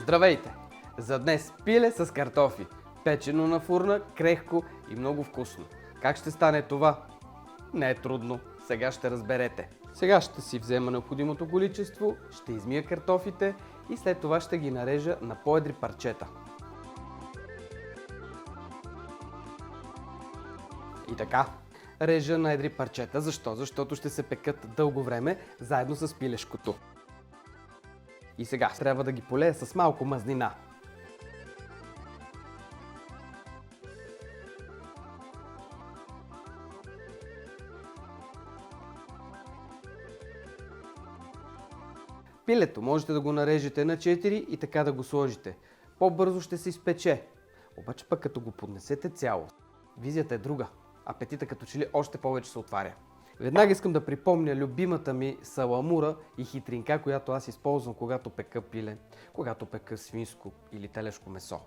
Здравейте! За днес пиле с картофи. Печено на фурна, крехко и много вкусно. Как ще стане това? Не е трудно. Сега ще разберете. Сега ще си взема необходимото количество, ще измия картофите и след това ще ги нарежа на по-едри парчета. И така, режа на едри парчета. Защо? Защото ще се пекат дълго време заедно с пилешкото. И сега трябва да ги полея с малко мазнина. Пилето можете да го нарежете на 4 и така да го сложите. По-бързо ще се изпече. Обаче пък като го поднесете цяло, визията е друга. Апетита като че ли още повече се отваря. Веднага искам да припомня любимата ми саламура и хитринка, която аз използвам, когато пека пиле, когато пека свинско или телешко месо.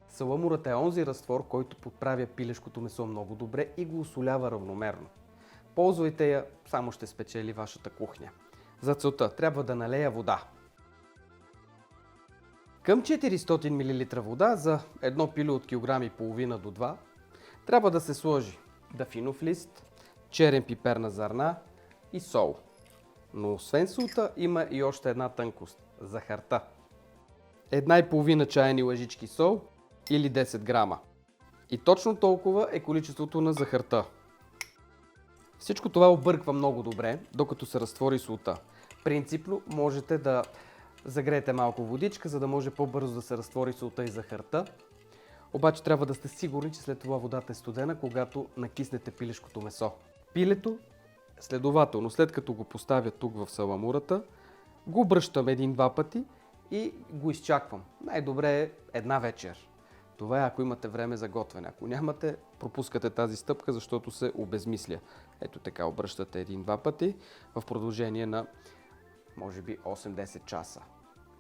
Саламурата е онзи разтвор, който подправя пилешкото месо много добре и го осолява равномерно. Ползвайте я, само ще спечели вашата кухня. За целта трябва да налея вода. Към 400 мл вода за едно пиле от килограм и половина до 2 трябва да се сложи дафинов лист, черен пипер на зърна и сол. Но освен солта има и още една тънкост – захарта. 1,5 чайни лъжички сол или 10 грама. И точно толкова е количеството на захарта. Всичко това обърква много добре, докато се разтвори солта. Принципно можете да загреете малко водичка, за да може по-бързо да се разтвори солта и захарта. Обаче трябва да сте сигурни, че след това водата е студена, когато накиснете пилешкото месо. Пилето, следователно, след като го поставя тук в саламурата, го обръщам 1-2 пъти и го изчаквам. Най-добре е една вечер. Това е ако имате време за готвене. Ако нямате, пропускате тази стъпка, защото се обезмисля. Ето така, обръщате 1-2 пъти в продължение на, може би, 8-10 часа.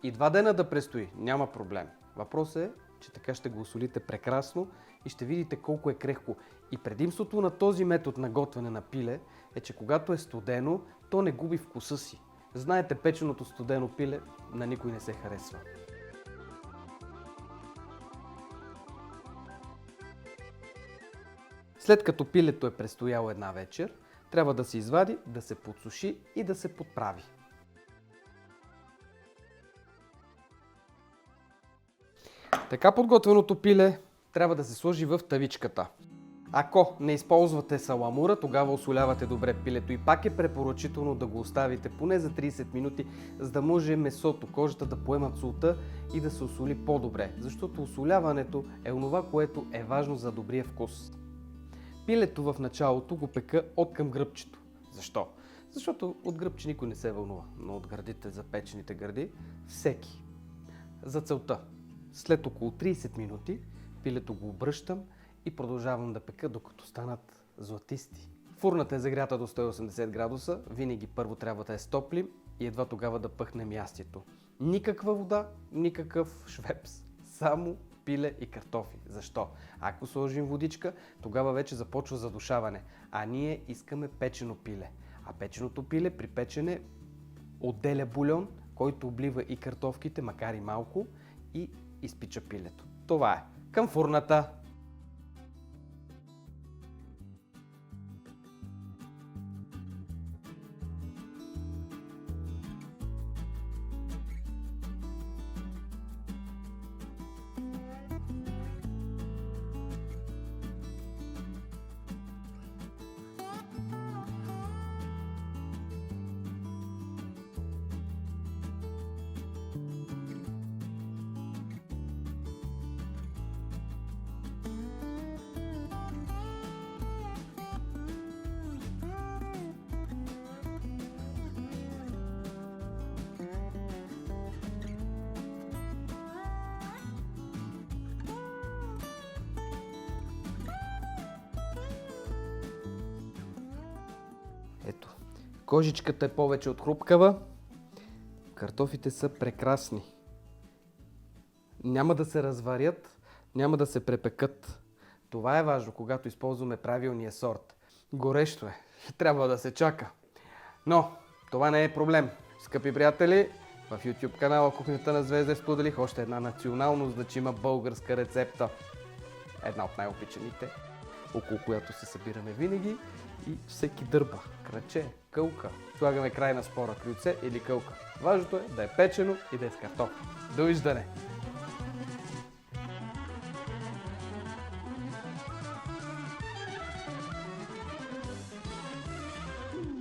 И 2 дена да престои, няма проблем. Въпросът е, че така ще го осолите прекрасно и ще видите колко е крехко. И предимството на този метод на готвене на пиле е, че когато е студено, то не губи вкуса си. Знаете, печеното студено пиле на никой не се харесва. След като пилето е престояло една вечер, трябва да се извади, да се подсуши и да се подправи. Така подготвеното пиле трябва да се сложи в тавичката. Ако не използвате саламура, тогава осолявате добре пилето и пак е препоръчително да го оставите поне за 30 минути, за да може месото, кожата да поемат солта и да се осоли по-добре, защото осоляването е онова, което е важно за добрия вкус. Пилето в началото го пека от към гръбчето. Защо? Защото от гръбче никой не се вълнува, но от гърдите, за печените гърди, всеки. За целта, след около 30 минути, пилето го обръщам и продължавам да пека, докато станат златисти. Фурната е загрята до 180 градуса, винаги първо трябва да я стоплим и едва тогава да пъхнем ястието. Никаква вода, никакъв швепс, само пиле и картофи. Защо? Ако сложим водичка, тогава вече започва задушаване, а ние искаме печено пиле. А печеното пиле при печене отделя бульон, който облива и картофките, макар и малко, и изпича пилето. Това е. Към фурната! Ето, кожичката е повече от хрупкава, картофите са прекрасни. Няма да се разварят, няма да се препекат. Това е важно, когато използваме правилния сорт. Горещо е, трябва да се чака. Но това не е проблем. Скъпи приятели, В YouTube канала Кухнята на Звезда споделих още една национално значима българска рецепта. Една от най-обичаните, около която се събираме винаги и всеки дърба, краче, кълка. Слагаме край на спора, клюце или кълка. Важното е да е печено и да е с картоф. Довиждане!